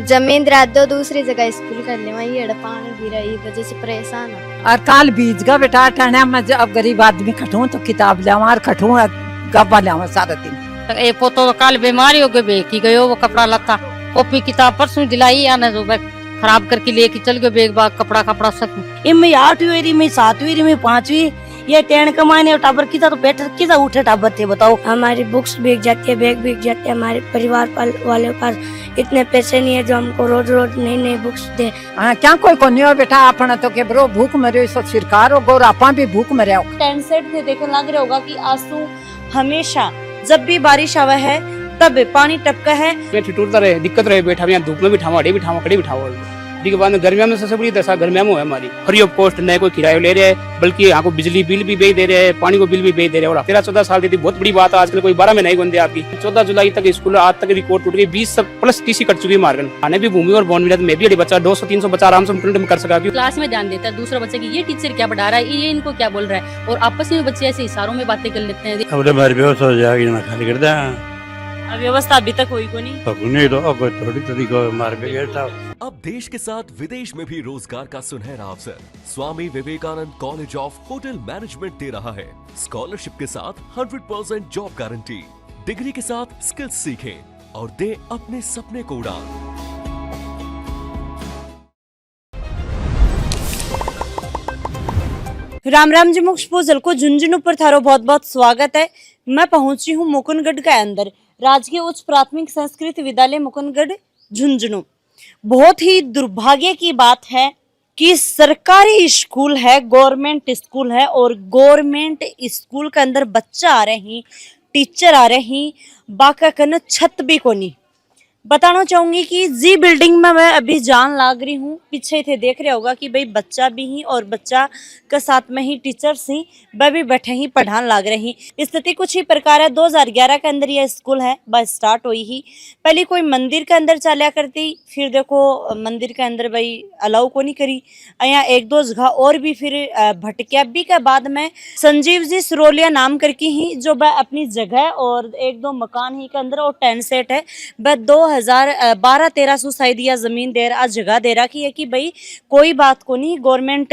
जमीन रात दो दूसरी जगह स्कूल कर ले वही पानी गिरा ये वजह से परेशान है। और काल बीज का बेटा ठहना मैं अब गरीब आदमी खटूं तो किताब लावा और खटूं गब्बा लावा सारा दिन। ए पोतो काल बीमारी हो गए की गयो वो कपड़ा लता कॉपी किताब परसों दिलाई आने जो खराब करके लेके चल गए बेग बाग कपड़ा सब इनमें 8वीं में 7वीं में 5वीं ये टेन कमाने और टाबर की तो पेट किसा उठे टाबर थे बताओ। हमारी बुक्स बिक जाती है, बैग बिक जाते हैं। हमारे परिवार वाले पास इतने पैसे नहीं है जो हमको रोज रोज नई नई बुक्स दे। क्या कोई को नहीं हो बेटा अपना तो के ब्रो भूख मरे सो सरकार हो गोर आपा भी भूख मरे हो। टेंट सेट थे देखने लग रहा होगा कि आंसू हमेशा जब भी बारिश आवा है तब पानी टपका है। टूटता रहे दिक्कत रहे बैठा यहाँ धूप में बिठावा अड़ी बिठावा कड़ी बिठावा के बाद गर्मियों में सबसे बड़ी दशा गर्मियों में है हमारी। फ्री ऑफ कॉस्ट न कोई किराया ले रहे हैं बल्कि यहाँ को बिजली बिल भी भेज दे रहे हैं, पानी को बिल भी भेज दे रहे हैं। और 13-14 साल की बहुत बड़ी बात है, आजकल कोई 12 में नहीं बंदे आपकी। 14 जुलाई तक स्कूल आज तक रिकॉर्ड टूट गई, 20 प्लस टीसी कट चुकी है मार्गन। आने भी भूमि और बॉन्ड में भी बच्चा 200-300 बच्चा आराम से कर सका। क्लास में ध्यान देता है दूसरा बच्चे की ये टीचर क्या पढ़ा रहा है ये इनको क्या बोल रहा है और आपस में बच्चे ऐसे इशारों में बातें कर लेते हैं। व्यवस्था अभी तक हुई को नहीं तो थोड़ी मार अब देश के साथ विदेश में भी रोजगार का सुनहरा अवसर Swami Vivekananda college of hotel management दे रहा है। स्कॉलरशिप के साथ 100% जॉब गारंटी, डिग्री के साथ स्किल्स सीखें और दे अपने सपने को उड़ान। राम राम जी मुक्ष पूजल को झुंझुनू पर थारो बहुत बहुत स्वागत है। मैं पहुंची हूँ मुकुंदगढ़ के अंदर राजकीय उच्च प्राथमिक संस्कृत विद्यालय मुकुंदगढ़ झुंझुनू। बहुत ही दुर्भाग्य की बात है कि सरकारी स्कूल है, गवर्नमेंट स्कूल है और गवर्नमेंट स्कूल के अंदर बच्चा आ रहे हैं, टीचर आ रहे हैं, बाका कन छत भी को नहीं। बताना चाहूंगी कि जी बिल्डिंग में मैं अभी जान लाग रही हूँ। पीछे थे देख रहे होगा कि भाई बच्चा भी ही और बच्चा के साथ में ही टीचर्स ही वह भी बैठे ही पढ़ान लाग रही। स्थिति कुछ ही प्रकार है। 2011 के अंदर यह स्कूल है बस स्टार्ट हुई ही। पहले कोई मंदिर के अंदर चलिया करती, फिर देखो मंदिर के अंदर भाई अलाउ को नहीं करी, यहाँ 1-2 जगह और भी फिर भटकिया भी के बाद में संजीव जी सरोलिया नाम करके ही जो वह अपनी जगह और 1-2 मकान ही के अंदर और टेंट सेट है वह 2012-1300 शायद या जमीन दे रहा जगह दे रखी है कि भाई कोई बात को नहीं, गवर्नमेंट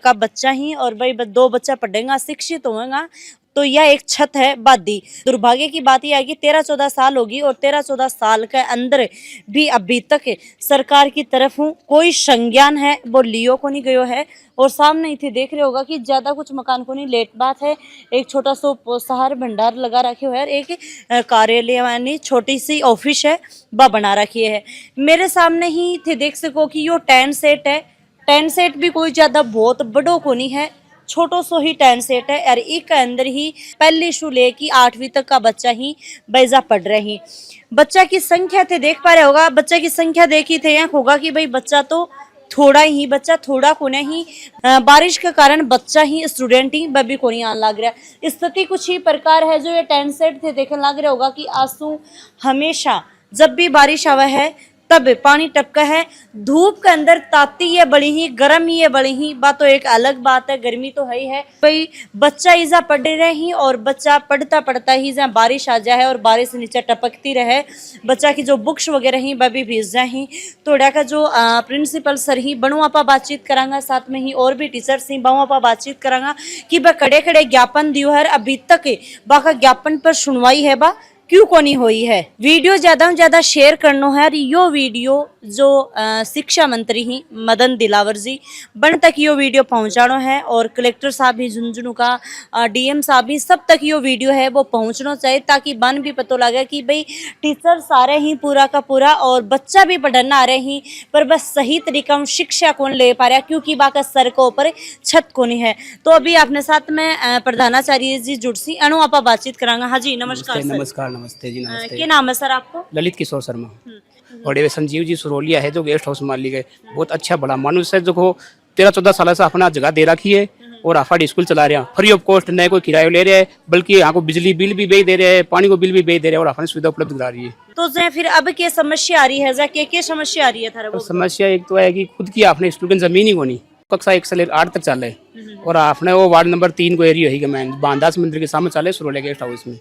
का बच्चा ही और भाई 2 बच्चा पढ़ेगा शिक्षित होगा तो यह एक छत है बादी। दुर्भाग्य की बात यह है कि 13-14 साल होगी और 13-14 साल के अंदर भी अभी तक सरकार की तरफ कोई संज्ञान है वो लियो को नहीं गयो है। और सामने इथे देख रहे होगा कि ज्यादा कुछ मकान को नहीं लेट बात है। एक छोटा सा सहार भंडार लगा रखे हुआ है, एक कार्यालय यानी छोटी सी ऑफिस है वह बना रखी है। मेरे सामने ही इथे देख सको कि यो टेंट सेट है। टेंट सेट भी कोई ज्यादा बहुत बड़ो को नहीं है, छोटो सो ही टेंट सेट है और एक के अंदर ही पहली शू लेके 8वीं तक का बच्चा ही बैजा पढ़ रही। बच्चा की संख्या थे देख पा रहे होगा, बच्चा की संख्या देखी थे यहाँ होगा कि भाई बच्चा तो थोड़ा ही बच्चा थोड़ा को नहीं, बारिश के कारण बच्चा ही स्टूडेंट ही बबी को नहीं आने लग रहा। स्थिति कुछ ही प्रकार है। जो ये टेंट सेट थे देखने लग रहे होगा कि आंसू हमेशा जब भी बारिश आवा है तब पानी टपका है। धूप के अंदर ताती ये बड़ी ही, गर्म ये बड़ी ही, बात तो एक अलग बात है, गर्मी तो है ही है। भाई बच्चा इजा पढ़ रहे ही और बच्चा पढ़ता पढ़ता ही जहाँ बारिश आ जाए और बारिश से नीचे टपकती रहे, बच्चा की जो बुक्स वगैरह ही वह भी भीज जाए ही। तो का जो प्रिंसिपल सर ही बणु आपा बातचीत करांगा, साथ में ही और भी टीचर्स ही बहु आपा बातचीत करांगा कि वह कड़े कड़े ज्ञापन दियो है अभी तक बाका ज्ञापन पर सुनवाई है बा क्यों को नहीं हुई है। वीडियो ज्यादा से ज्यादा शेयर करना है और यो वीडियो जो शिक्षा मंत्री ही मदन दिलावर जी बन तक यो वीडियो पहुंचाना है और कलेक्टर साहब भी झुंझुनू का डीएम साहब भी सब तक यो वीडियो है वो पहुंचना चाहिए ताकि बन भी पता लगे कि भाई टीचर सारे ही पूरा का पूरा और बच्चा भी पढ़ना आ रहे ही पर बस सही तरीका में शिक्षा कौन ले पा रहा क्योंकि बाका सर को ऊपर छत को नहीं है। तो अभी अपने साथ में प्रधानाचार्य जी जुड़ सी अनु आपा बातचीत करांगा। हाँ जी नमस्कार। नमस्कार। नमस्ते जी। नमस्ते। क्या नाम है सर आपको? ललित किशोर शर्मा। और ये संजीव जी सरोलिया है जो गेस्ट हाउस मालिक है, बहुत अच्छा बड़ा मानुष है जो 13-14 साल से अपना जगह दे रखी है और आफाड़ी स्कूल चला रहे हैं। फ्री ऑफ कॉस्ट न कोई किराया ले रहे हैं बल्कि यहाँ को बिजली बिल भी भेज दे रहे हैं, पानी को बिल भी भेज दे रहे हैं और अपनी सुविधा उपलब्ध करा रही है। तो फिर अब क्या समस्या आ रही है? क्या समस्या आ रही है? तो समस्या एक तो है कि खुद की आपने स्कूल की जमीन ही को नहीं, कक्षा 1 से 8 तक चल रहे और आपने वो वार्ड नंबर 3 को एरिया है बांधास मंदिर के सामने चले सरोलिया गेस्ट हाउस में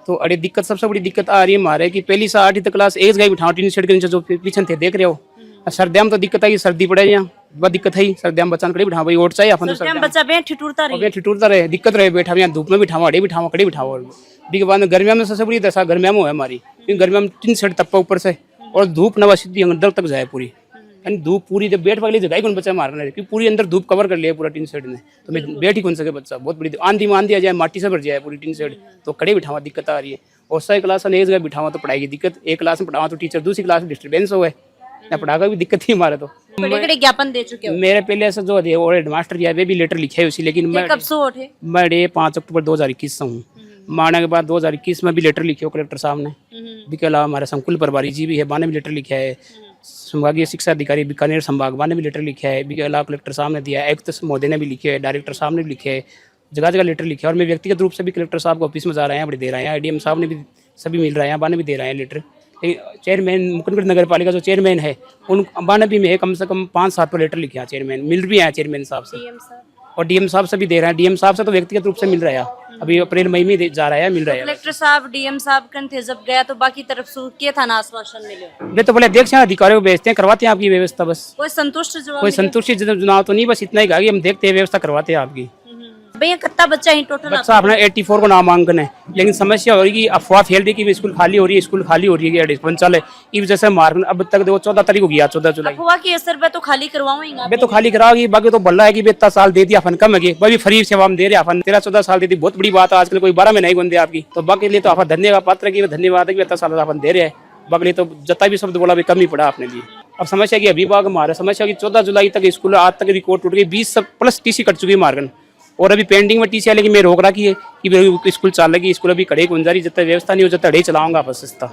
तो अरे दिक्कत सबसे बड़ी दिक्कत आ रही है हमारे कि पहली से 8वीं तक क्लास एक जगह बिठाओ टीन शेड के नीचे जो पीछे थे देख रहे हो। सर्दियां में तो दिक्कत आई, सर्दी पड़े यहाँ बहुत दिक्कत है। सर्दियां में बच्चा कड़ी बिठाओ भाई ओट चाहिए अपन तो सर्दियां में बच्चा बे ठिठुरता रही ठिठुरता रहे दिक्कत रहे बैठा यहाँ धूप में बिठाओ अड़े बिठाओ कड़ी बिठाओ। के बाद गर्मियों में सबसे बड़ी दशा गर्मियों में है हमारी, क्योंकि गर्मियों में टीन शेड तप्पा ऊपर से और धूप नवा सीधी अंदर तक जाए पूरी, यानी धूप पूरी जब बैठ वाली जगह ही कौन बच्चा मारना है क्योंकि पूरी अंदर धूप कवर कर लिया पूरा टीन शेड ने, तो मैं बैठ ही कौन सके बच्चा। बहुत बड़ी आंधी में आंधी आ जाए माटी से भर जाए पूरी टीन शेड, तो कड़े बिठावा दिक्कत आ रही है। और सही क्लास में एक जगह बिठावा तो पढ़ाई की दिक्कत, एक क्लास में पढ़ावा तो टीचर दूसरी क्लास में डिस्टर्बेंस हो गए या पढ़ा का भी दिक्कत ही हमारे। तो बड़े ज्ञापन दे चुके हो मेरे पहले ऐसा जो है और हेडमास्टर जी वे भी लेटर लिखे है उसी, लेकिन मैं कब से उठे मैं 5 अक्टूबर 2021 से हूँ। मारने के बाद 2021 में भी लेटर लिखे हो कलेक्टर साहब ने, इसके अलावा हमारे संकुल प्रभारी जी भी है बाने भी लेटर लिखा है, संभागीय शिक्षा अधिकारी बीकानेर संभाग बाने भी लेटर लिखा है, इसके अलावा कलेक्टर साहब ने दिया है, आयुक्त महोदय ने भी लिखे है, डायरेक्टर साहब ने भी लिखे है, जगह जगह लेटर लिखे है। और मैं व्यक्तिगत रूप से भी कलेक्टर साहब को ऑफिस में जा रहे हैं, बड़े दे रहे हैं, IDM साहब ने भी सभी मिल रहे हैं, बाने भी दे रहे हैं लेटर। चेयरमैन मुकुंदगढ़ नगर पालिका जो चेयरमैन है उन बाने भी में कम से कम 5-7 पर लेटर लिखे हैं, चेयरमैन मिल भी आए चेयरमैन साहब से और DM साहब से भी दे रहे हैं। DM साहब से तो व्यक्तिगत रूप से मिल रहा है, अभी अप्रैल मई में जा रहा है, मिल रहा है। कलेक्टर साहब DM साहब कन थे जब गया तो बाकी तरफ से के था ना आश्वासन मिले, वे तो बोले अध्यक्ष अधिकारियों को भेजते हैं करवाते हैं आपकी व्यवस्था, बस कोई संतुष्ट जवाब कोई संतुष्टि चुनाव तो नहीं, बस इतना ही कहा कि हम देखते हैं व्यवस्था करवाते हैं आपकी। भैया कितना बच्चा ही टोटल बच्चा अपना 84 को नामांकन है, लेकिन समस्या हो रही कि अफवाह फैल रही कि स्कूल खाली हो रही है, स्कूल खाली हो रही है पंचालय की वजह से मार्ग अब तक देखो 14 तारीख हो गया, 14 जुलाई हुआ कि असर पे तो खाली करवाऊंगा बे तो खाली कराओगी, बाकी तो बल्ला है कि इतना साल दे दिया अपन कम है भाई फ्री सेवा हम दे रहे अपन 13-14 साल दे दी, बहुत बड़ी बात है आजकल, कोई 12 में नहीं बंदे आपकी, तो बाकी लिए तो आप धन्यवाद पात्र की धन्यवाद है कि इतना साल अपन दे रहे हैं, बाकी तो जता भी शब्द बोला भी कम ही पड़ा अपने लिए। अब समस्या की अभिभावक हमारा समस्या की 14 जुलाई तक स्कूल आज तक रिकॉर्ड टूट गई, 20+ TC कट चुकी है मार्गन और अभी पेंडिंग में TC है, लेकिन मैं रोक रखी है कि स्कूल चलेगी, स्कूल अभी खड़े गुंजारी जब तक व्यवस्था नहीं हो जाता अड़े चलाऊंगा आपस सस्ता,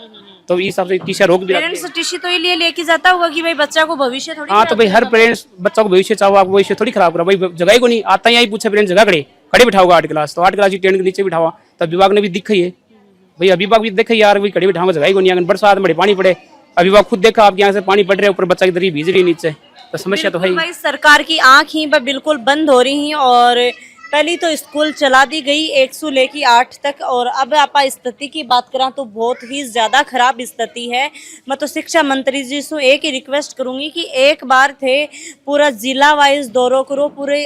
तो इस हिसाब से TC रोक भी पेरेंट्स TC तो ये लेके जाता होगा कि भाई बच्चा को भविष्य थोड़ी। हाँ तो भाई हर पेरेंट्स बच्चा को भविष्य चाहो, आपको भविष्य थोड़ी खराब करा भाई, जगह को नहीं आता ही पूछे पेरेंट्स जगह खड़े बिठाओगा 8 क्लास, तो 8 क्लास की टेंट के नीचे बिठावा, तो अभिभावक ने भी दिखाई है भाई, अभिभावक भी देखे यार भाई खड़े बिठाऊंगा जगह को नहीं, अगर बरसात में पानी पड़े अभिभावक खुद देखा आपके यहाँ से पानी पड़ रहा है ऊपर बच्चा की तरह भीज रही नीचे, तो समस्या तो है भाई। सरकार की आंख ही बिल्कुल बंद हो रही है और पहली तो स्कूल चला दी गई 1 से लेकर 8 तक, और अब आप स्थिति की बात करें तो बहुत ही ज़्यादा खराब स्थिति है। मैं तो शिक्षा मंत्री जी से एक ही रिक्वेस्ट करूंगी कि एक बार थे पूरा जिला वाइज दौरों करो, पूरे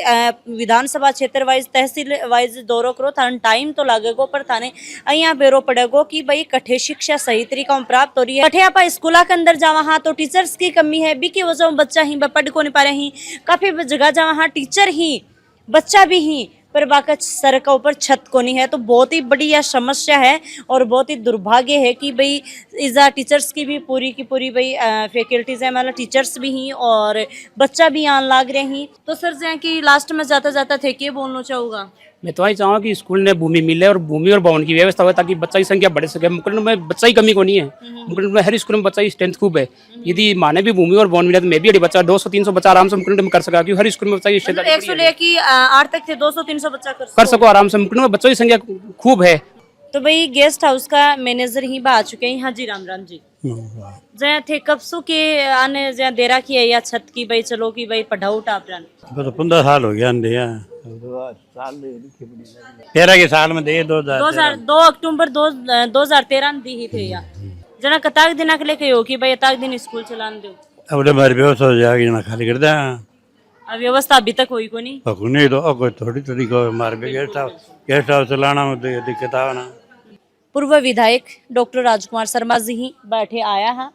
विधानसभा क्षेत्र वाइज तहसील वाइज दौरों करो, थाने टाइम तो लगेगो पर थाने अँ बेरो पड़ेगो कि भाई कठे शिक्षा सही तरीका में प्राप्त हो रही है। कठे आप स्कूल के अंदर जावा हाँ तो टीचर्स की कमी है, बी की वजह बच्चा ही पढ़ को नहीं पा रहे, काफ़ी जगह जावा हाँ टीचर ही बच्चा भी ही पर बाका सर का ऊपर छत को नहीं है, तो बहुत ही बड़ी यह समस्या है और बहुत ही दुर्भाग्य है कि भाई इज़ा टीचर्स की भी पूरी की पूरी भाई फैकल्टीज है, मतलब टीचर्स भी ही और बच्चा भी आन लाग रहे हैं। तो सर जैसे कि लास्ट में जाता जाता थे क्या बोलना चाहूँगा? मैं तो यही चाहूँगा कि स्कूल ने भूमि मिले और भूमि और भवन की व्यवस्था हो ताकि बच्चा की संख्या बढ़ सके। मुकुंद में बच्चा की कमी को नहीं है, मुकुंद में हर स्कूल में बच्चा की स्ट्रेंथ खूब है, यदि माने भी भूमि और भवन मिले तो मैं भी बच्चा 200-300 बच्चा आराम से मुकुंद में कर सका, क्योंकि हर स्कूल में बच्चा की 100 से लेके 8 तक थे 200-300 बच्चा कर सको आराम से, मुकुंद में बच्चों की संख्या खूब है। तो भाई गेस्ट हाउस का मैनेजर ही आ चुके हैं। हाँ जी राम राम जी। जहाँ थे कबसू के आने जहाँ देरा की है या छत की भाई चलो कि भाई पढ़ाओ टापरान तो 15 साल हो गया अंधे 13 के साल में दे 2 अक्टूबर 2013 दी ही थे या जना कताक दिन के लेके हो कि भाई अताक दिन स्कूल चलान दो अब हमारी व्यवस्था हो जाएगी जना खाली कर दे। अब व्यवस्था अभी तक हुई को नहीं नहीं तो अब थोड़ी थोड़ी को हमारे गेस्ट हाउस चलाना में तो दिक्कत आना। पूर्व विधायक डॉक्टर राजकुमार शर्मा जी ही बैठे आया है,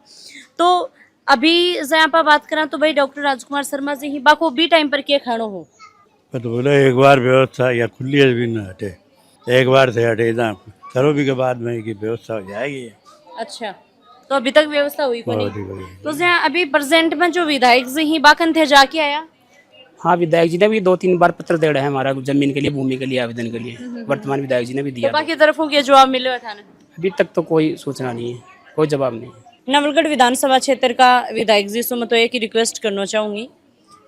तो अभी जहाँ पर बात करें तो भाई डॉक्टर राजकुमार शर्मा जी ही बाको बी टाइम पर क्या खानो हो तो बोले एक बार व्यवस्था या खुली भी न हटे, एक बार से हटे ना करो भी के बाद में की व्यवस्था हो जाएगी। अच्छा तो अभी तक व्यवस्था हुई को नहीं। तो जहाँ अभी प्रेजेंट में जो विधायक जी ही बाकन थे जाके आया? हाँ विधायक जी ने भी 2-3 बार पत्र दे रहे हैं हमारा जमीन के लिए भूमि के लिए आवेदन के लिए, वर्तमान विधायक जी ने भी दिया। तो बाकी तरफों के जवाब मिले हुए था ना? अभी तक तो कोई सूचना नहीं है, कोई जवाब नहीं है। नवलगढ़ विधानसभा क्षेत्र का विधायक जी से मैं तो एक ही रिक्वेस्ट करना चाहूंगी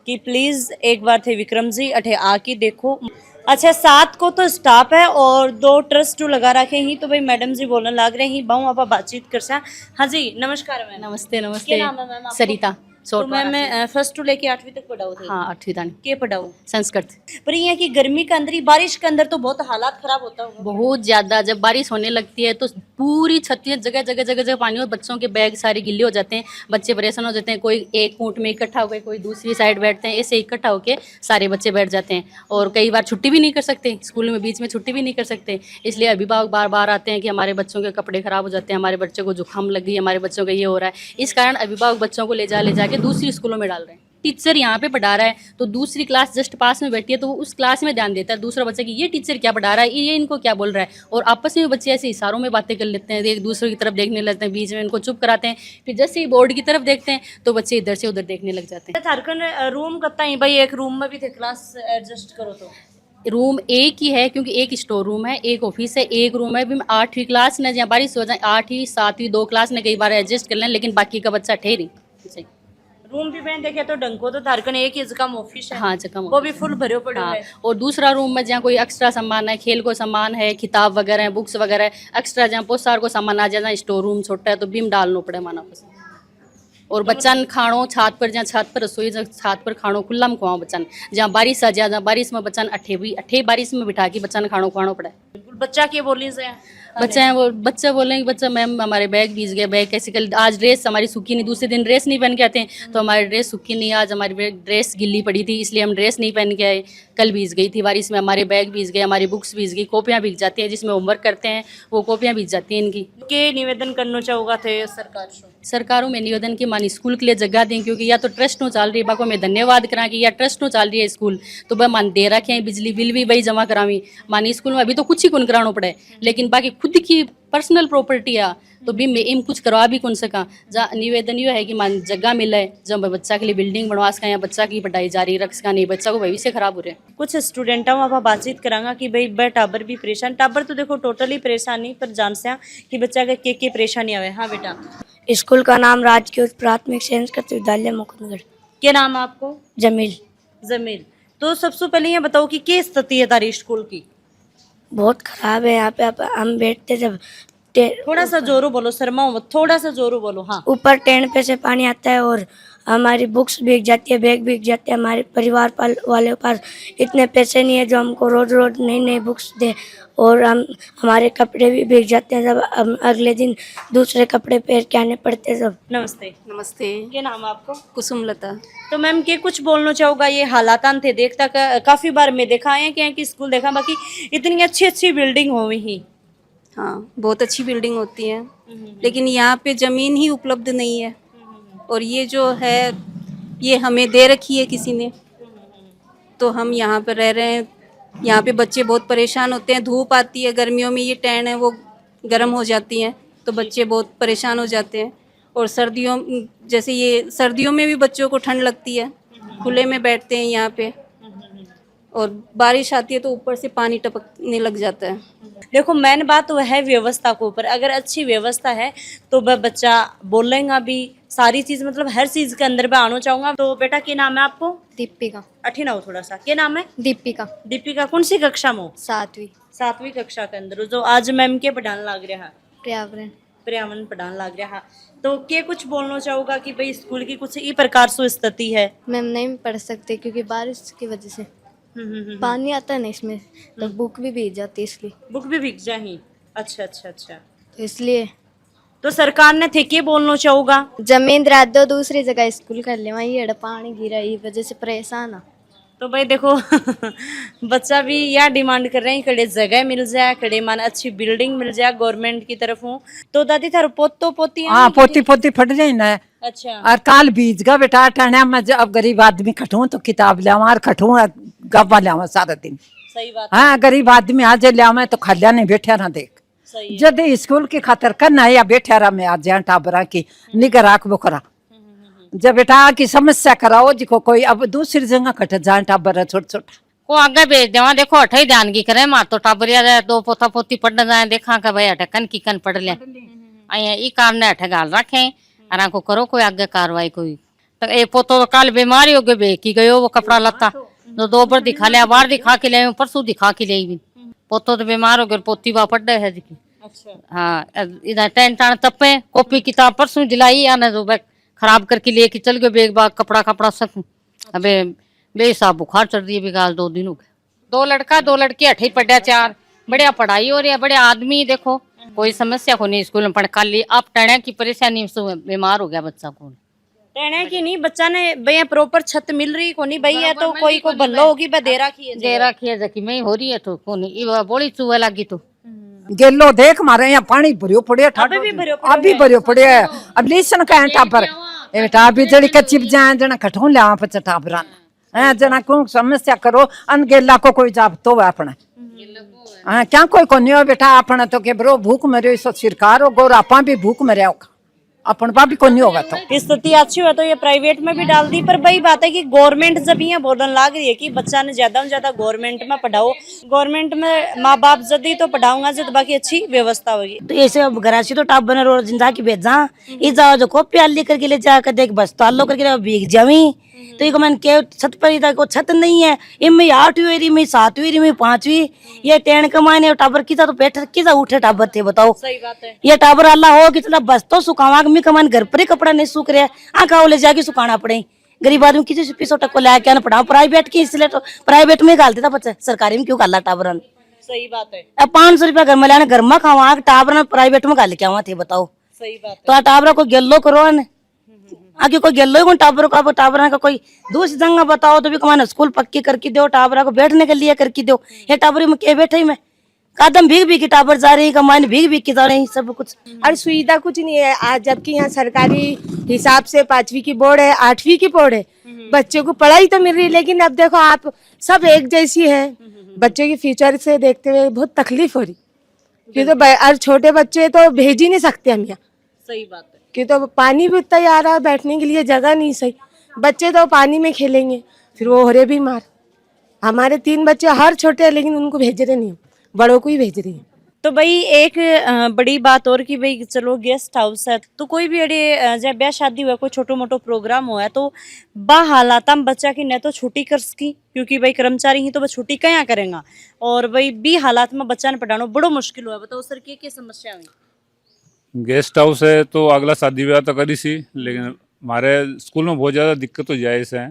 कि प्लीज एक बार थे विक्रम जी अठे आके देखो। अच्छा 7 को तो स्टाफ है और 2 ट्रस्ट लगा रखे ही, तो भाई मैडम जी बोलने लग रहे हैं बहु आप बातचीत कर सा। हाँ जी नमस्कार मैम। नमस्ते क्या नमस्ते नाम है मैम आपका? सरिता। तो मैं फर्स्ट टू लेके 8वीं तक पढ़ाओ थे? हाँ 8वीं ताणी के पढ़ाओ? संस्कृत। पर ये की गर्मी के अंदर ही, बारिश के अंदर तो बहुत हालात खराब होता होगा। बहुत ज्यादा जब बारिश होने लगती है तो पूरी छत्तियां जगह जगह जगह जगह पानी, और बच्चों के बैग सारे गिले हो जाते हैं, बच्चे परेशान हो जाते हैं। कोई एक ऊँट में इकट्ठा होकर कोई दूसरी साइड बैठते हैं, ऐसे इकट्ठा होकर सारे बच्चे बैठ जाते हैं। और कई बार छुट्टी भी नहीं कर सकते, स्कूल में बीच में छुट्टी भी नहीं कर सकते, इसलिए अभिभावक बार बार आते हैं कि हमारे बच्चों के कपड़े खराब हो जाते हैं, हमारे बच्चों को जुकाम लग गई, हमारे बच्चों का ये हो रहा है। इस कारण अभिभावक बच्चों को ले जा के दूसरी स्कूलों में डाल रहे हैं। टीचर यहाँ पे पढ़ा रहा है तो दूसरी क्लास जस्ट पास में बैठी है तो वो उस क्लास में ध्यान देता है, दूसरा बच्चा कि ये टीचर क्या पढ़ा रहा है, ये इनको क्या बोल रहा है। और आपस में बच्चे ऐसे इशारों में बातें कर लेते हैं, एक दूसरे की तरफ देखने लगते हैं, बीच में इनको चुप कराते हैं, फिर जैसे ही बोर्ड की तरफ देखते हैं तो बच्चे इधर से उधर देखने लग जाते हैं। झारखंड रूम करता है भाई, एक रूम में भी थे, क्लास एडजस्ट करो तो रूम एक ही है क्योंकि एक स्टोर रूम है, एक ऑफिस है, एक रूम है। भी 8वीं क्लास ने जहाँ बारिश हो जाए 8वीं 7वीं 2 क्लास ने कई बार एडजस्ट कर लें, लेकिन बाकी का बच्चा ठहरी सही। रूम भी मैंने देखे तो ढंग को तो झारखंड एक ही जगह ऑफिस है। हाँ जगह वो भी फुल भरे पड़े हाँ। है। और दूसरा रूम में जहाँ कोई एक्स्ट्रा सामान है, खेल को सामान है, किताब वगैरह है, बुक्स वगैरह है, एक्स्ट्रा जहाँ बहुत सार को सामान आ जाए, जहाँ स्टोर रूम छोटा है तो बीम डालना पड़े माना पस। और बच्चन खाणो छत पर, जहाँ छत पर रसोई छत पर खाणो खुला में खुआओ बच्चन, जहाँ बारिश आ जाए, जहाँ बारिश में बच्चन अठे बारिश में बिठा के बच्चन खाणो खुआना पड़े। बच्चा क्या बोली से बच्चा है वो बच्चा बोले कि बच्चा मैम हमारे बैग भीज गए, बैग कैसे कल आज ड्रेस हमारी सूखी नहीं, दूसरे दिन ड्रेस नहीं पहन के आते हैं तो हमारी ड्रेस सूखी नहीं, आज हमारी ड्रेस गिल्ली पड़ी थी इसलिए हम ड्रेस नहीं पहन के आए, कल भीज गई थी बारिश में, हमारे बैग भीज गए, हमारी बुक्स भीज गई, कॉपियाँ भीग जाती हैं जिसमें होमवर्क करते हैं वो कॉपियाँ भीज जाती हैं इनकी। के निवेदन करना चाहोगा थे सरकार से? सरकारों में निवेदन की मानी स्कूल के लिए जगह दें, क्योंकि या तो ट्रस्ट नो चल रही है, बाको मैं धन्यवाद करा कि या ट्रस्ट नो चल रही है स्कूल तो वह मान दे रखे हैं, बिजली बिल भी वही जमा करावी मानी स्कूल में अभी तो कुछ ही कौन कराना पड़े, लेकिन बाकी खुद की पर्सनल प्रॉपर्टी है तो भी मैं इम कुछ करवा भी कौन सका। जहाँ निवेदन ये है कि मान जगह मिले जब बच्चा के लिए बिल्डिंग बनवा सका या बच्चा की पढ़ाई जारी रख सका, नहीं बच्चा को भविष्य खराब हो रहा है। कुछ स्टूडेंटों आप बातचीत करांगा कि भाई बे टाबर भी परेशान, टाबर तो देखो टोटली परेशान नहीं पर जान से कि बच्चा के परेशानी आवे। हाँ बेटा, स्कूल का नाम राजकीय उच्च प्राथमिक संस्कृत विद्यालय मुकुंदगढ़। क्या नाम है आपको? जमील। जमील। तो सबसे पहले ये बताओ कि क्या स्थिति है तारी स्कूल की? बहुत खराब है यहाँ पे। हम बैठते जब थोड़ा सा जोरो बोलो, शर्माओ मत, थोड़ा सा जोरो बोलो। हाँ, ऊपर टेन पे से पानी आता है और हमारी बुक्स भीग जाती है, बैग भीग जाते हैं। हमारे परिवार वाले के पास इतने पैसे नहीं है जो हमको रोज रोज नई नई बुक्स दे, और हमारे कपड़े भी भीग जाते हैं जब हम अगले दिन दूसरे कपड़े पहन के आने पड़ते हैं सब। नमस्ते। नमस्ते। क्या नाम है आपको? कुसुमलता। तो मैम के कुछ बोलना चाहोगा? ये हालात थे देखता काफी बार मैं देखा है कि स्कूल देखा, बाकी इतनी अच्छी अच्छी बिल्डिंग हो ही। हाँ बहुत अच्छी बिल्डिंग होती है लेकिन यहाँ पे ज़मीन ही उपलब्ध नहीं है, और ये जो है ये हमें दे रखी है किसी ने, तो हम यहाँ पर रह रहे हैं। यहाँ पे बच्चे बहुत परेशान होते हैं, धूप आती है, गर्मियों में ये टैन है वो गर्म हो जाती हैं तो बच्चे बहुत परेशान हो जाते हैं। और सर्दियों जैसे ये सर्दियों में भी बच्चों को ठंड लगती है, खुले में बैठते हैं यहाँ पे, और बारिश आती है तो ऊपर से पानी टपकने लग जाता है। देखो मेन बात तो है व्यवस्था के ऊपर, अगर अच्छी व्यवस्था है तो वह बच्चा बोलेगा भी, सारी चीज मतलब हर चीज के अंदर मैं आना चाहूंगा। तो बेटा क्या नाम है आपको? दीपिका। अठीना हो थोड़ा सा, क्या नाम है? दीपिका। दीपिका कौन सी कक्षा में? 7वीं। 7वीं कक्षा के अंदर। जो आज मैम के पढ़ाने लग रहा है? पर्यावरण पढ़ाने लग रहा है। तो क्या कुछ बोलना चाहूंगा कि भाई स्कूल की कुछ इस प्रकार से स्थिति है? मैम नहीं पढ़ सकते क्योंकि बारिश की वजह से पानी आता है ना इसमें, तो बुक भी भीग जाती है, इसलिए बुक भी भीग जाही। अच्छा अच्छा अच्छा, तो इसलिए तो सरकार ने थे क्या बोलना चाहूंगा? जमीन रात दो दूसरी जगह स्कूल कर ले, वही एड़ा पानी गिरा ये वजह से परेशान है। तो भाई देखो बच्चा भी यह डिमांड कर रहे हैं कड़े जगह मिल जाए, कड़े मान अच्छी बिल्डिंग मिल जाए गवर्नमेंट की तरफ हो। तो दादी थारो पोतो पोती? हाँ पोती पोती फट जाए ना। अच्छा। और काल बीज का बेटा ठंडा में अब गरीब आदमी खटूं तो किताब लिया खटूं गप्पा लिया सारा दिन। सही बात। हाँ गरीब आदमी आज लिया तो खलिया नहीं बैठा ना देख जब स्कूल की खातर करना या बैठा रहा मैं आज यहाँ टाबरा की निगर राख वो करा जब बेटा की समस्या कराओ जी को कोई अब दूसरी जगह कट जाए टाबर छोट छोट को आगे भेज देवा। देखो अठे ध्यान की करे मार तो टाबरिया जाए दो पोता पोती पढ़ जाए, देखा का भाई अठे कन की कन पढ़ ले ई काम ने अठे गाल रखे अरा को करो कोई आगे कार्रवाई कोई। तो ए पोतो तो कल बीमारी हो गए बे की गयो वो कपड़ा लत्ता जो दो बार दिखा लिया, बार दिखा के ले परसों दिखा के ले पोतो तो बीमार हो गए, पोती बा पढ़ है जी। हाँ इधर टेंट तपे कॉपी किताब परसों दिलाई आने जो खराब करके लेके चल गए बेग बाग कपड़ा कपड़ा सब। अबे बेहिसाब बुखार चढ़ रही है बेगाल 2 दिन हो गए। 2 लड़का 2 लड़की अठे पढ़ा 4 बढ़िया पढ़ाई हो रही है बढ़िया आदमी देखो कोई समस्या को नहीं स्कूल में पढ़ कर ली। अब टहने की परेशानी से बीमार हो गया बच्चा को। रहने की नहीं बच्चा ने भैया प्रॉपर छत मिल रही को नहीं भैया तो कोई को भल्लो होगी दे रखी है जकी में हो रही है तो को नहीं बोली चूहे लगी तो गेलो देख मारे यहाँ पानी भरियो पड़े अभी भरियो पड़े अब लीसन का टापर बेटा अभी जड़ी कच्ची जाए जना कठों लिया पच टापरा जना को समस्या करो अन गेला को कोई जाब तो अपने क्या कोई को नहीं हो बेटा अपने तो के ब्रो भूख मरियो सो सरकार हो गोर आपा भी भूख मरिया अपन भी को नहीं होगा तो स्थिति अच्छी हुआ तो ये प्राइवेट में भी डाल दी। पर वही बात है कि गवर्नमेंट जब यहाँ बोलने लग रही है कि बच्चा ने ज्यादा से ज्यादा गवर्नमेंट में पढ़ाओ, गवर्नमेंट में माँ बाप जब ही तो पढ़ाऊंगा जब बाकी अच्छी व्यवस्था होगी। तो ऐसे घराची तो टाप बना रोड जिंदा की भेजा ये जाओ जो को प्याल लेकर के ले जाकर देख बस तो आलो करके भीग जावी तो ये मन के छत पर इधर को छत नहीं है इनमें 8वीं में 7वीं में 5वीं ये टेन कमाने टाबर की तो बैठ की उठे टाबर थे बताओ। सही बात है ये टाबर अल्लाह हो कि चला बस तो सुखावा मी कमान घर पर ही कपड़ा नहीं सूख रहा आँखा ले जाके सुखाना पड़े गरीब आदमी किसी पीसो टक्को ला क्या पढ़ाओ प्राइवेट की इसलिए तो प्राइवेट में घालते था बच्चा सरकारी में क्यों घाला टाबर। सही बात है। अब 500 रुपया घर में लाने घर में खावा टाबर प्राइवेट में घाल क्या थे बताओ। सही बात तो टाबरा को गेलो करो न आगे कोई गेलो को टाबर को टाबरा का कोई दूसरी जगह बताओ तो भी कमाना स्कूल पक्की करके दो टाबरा को बैठने के लिए करके दो। ये टाबरी में क्या बैठे मैं कदम भीग भीग की टाबर जा रही कमाने भीग भीग की जा रही सब कुछ और सुविधा कुछ नहीं है आज जबकि यहाँ सरकारी हिसाब से 5वीं की बोर्ड है 8वीं की बोर्ड है बच्चों को पढ़ाई तो मिल रही है लेकिन अब देखो आप सब एक जैसी है बच्चों के फ्यूचर से देखते हुए बहुत तकलीफ हो रही क्योंकि तो छोटे बच्चे तो भेज ही नहीं सकते हम यहाँ। सही बात है कि तो पानी भी उतना ही आ रहा है बैठने के लिए जगह नहीं सही बच्चे तो पानी में खेलेंगे फिर वो हो रहे बीमार। हमारे 3 बच्चे हर छोटे हैं लेकिन उनको भेज रहे नहीं बड़ों को ही भेज रही है। तो भाई एक बड़ी बात और कि भाई चलो गेस्ट हाउस है तो कोई भी अड़े जब ब्याह शादी हुआ कोई छोटो मोटो प्रोग्राम हुआ है तो बा हालात हम बच्चा की न तो छुट्टी कर सकी क्योंकि भाई कर्मचारी ही तो बस छुट्टी क्या करेंगे और भाई बी हालात में बच्चा ने पढ़ाना बड़ो मुश्किल हुआ। बताओ सर क्या समस्या हुई। गेस्ट हाउस है तो अगला शादी ब्याह तो करी सी लेकिन हमारे स्कूल में बहुत ज़्यादा दिक्कत हो जाए इसे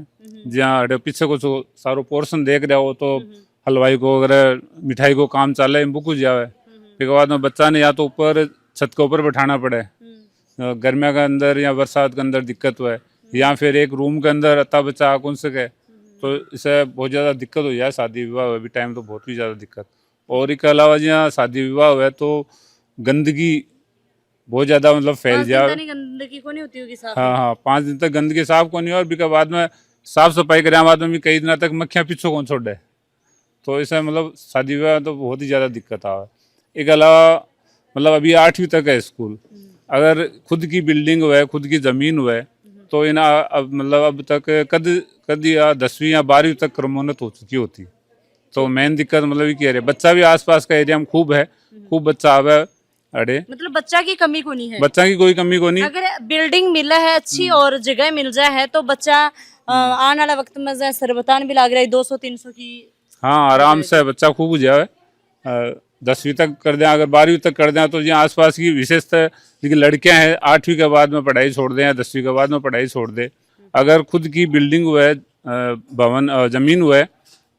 जहाँ पीछे को सारो पोर्शन देख रहा हो तो हलवाई को अगर मिठाई को काम चाले बुक हो जाए फिर बाद में बच्चा ने या तो ऊपर छत के ऊपर बैठाना पड़े गर्मियों के अंदर या बरसात के अंदर दिक्कत हुआ है या फिर एक रूम के अंदर अता बच्चा कौन सके तो इससे बहुत ज़्यादा दिक्कत हो जाए। शादी विवाह अभी टाइम तो बहुत ही ज़्यादा दिक्कत और इसके अलावा जहाँ शादी विवाह हुआ है तो गंदगी बहुत ज्यादा मतलब फैल जाए। गंदगी को नहीं होती होगी साफ। हाँ 5 दिन तक गंदगी साफ को नहीं और भी बाद में साफ सफाई करे बाद में भी कई दिनों तक मक्खियाँ पीछे कौन छोड़ दे तो इससे मतलब शादी विवाह तो बहुत ही ज़्यादा दिक्कत आ। एक अलावा मतलब अभी 8वीं तक है स्कूल अगर खुद की बिल्डिंग हुआ है खुद की ज़मीन हुआ है तो इन अब मतलब अब तक कद या 10वीं या 12वीं तक क्रमोन्नत हो चुकी होती तो मेन दिक्कत मतलब कह रहे बच्चा भी आसपास का एरिया में खूब है खूब बच्चा आवे अरे मतलब बच्चा की कमी को नहीं है बच्चा की कोई कमी को नहीं अगर बिल्डिंग मिला है अच्छी और जगह मिल जाए है तो बच्चा आने वाला वक्त में सरबतान भी लाग रहा है 200-300 की। हाँ आराम से बच्चा खूब हो जाए 10वीं तक कर दें अगर 12वीं तक कर दें तो यहाँ आसपास की विशेषता लेकिन लड़कियां हैं 8वीं के बाद में पढ़ाई छोड़ दें या 10वीं के बाद में पढ़ाई छोड़ दें अगर खुद की बिल्डिंग हुआ है भवन ज़मीन हुआ है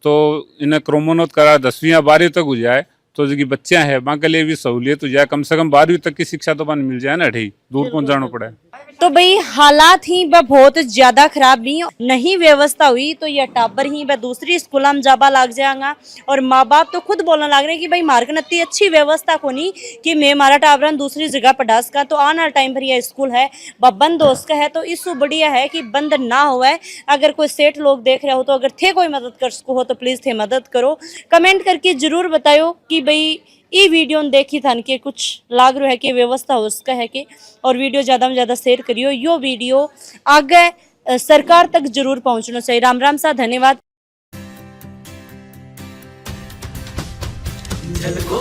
तो इन्हें क्रमोन्नत करा 10वीं या 12वीं तक हो जाए तो जो बच्चियां हैं वहाँ के लिए भी सहूलियत हो जाए कम से कम 12वीं तक की शिक्षा तो मिल जाए ना ठीक दूर कौन जाना पड़े। तो भाई हालात ही वह बहुत ज्यादा खराब नहीं व्यवस्था हुई तो यह टाबर ही वह दूसरी स्कूल में जाबा लग जाएगा और माँ बाप तो खुद बोलने लग रहे हैं कि भाई मार्केट इतनी अच्छी व्यवस्था को नहीं कि मैं हमारा टाबरन दूसरी जगह पढ़ा सका तो आने वाले टाइम पर यह स्कूल है वह बंद हो सका है तो इससे बढ़िया है कि बंद ना हुआ है। अगर कोई सेठ लोग देख रहे हो तो अगर थे कोई मदद कर सको हो तो प्लीज थे मदद करो कमेंट करके जरूर बताओ कि भाई ये वीडियो देखी था कि कुछ लाग रहा है कि व्यवस्था हो उसका है कि और वीडियो ज़्यादा में ज़्यादा शेयर करियो यो वीडियो आगे सरकार तक जरूर पहुंचना चाहिए। राम राम सा धन्यवाद। झलको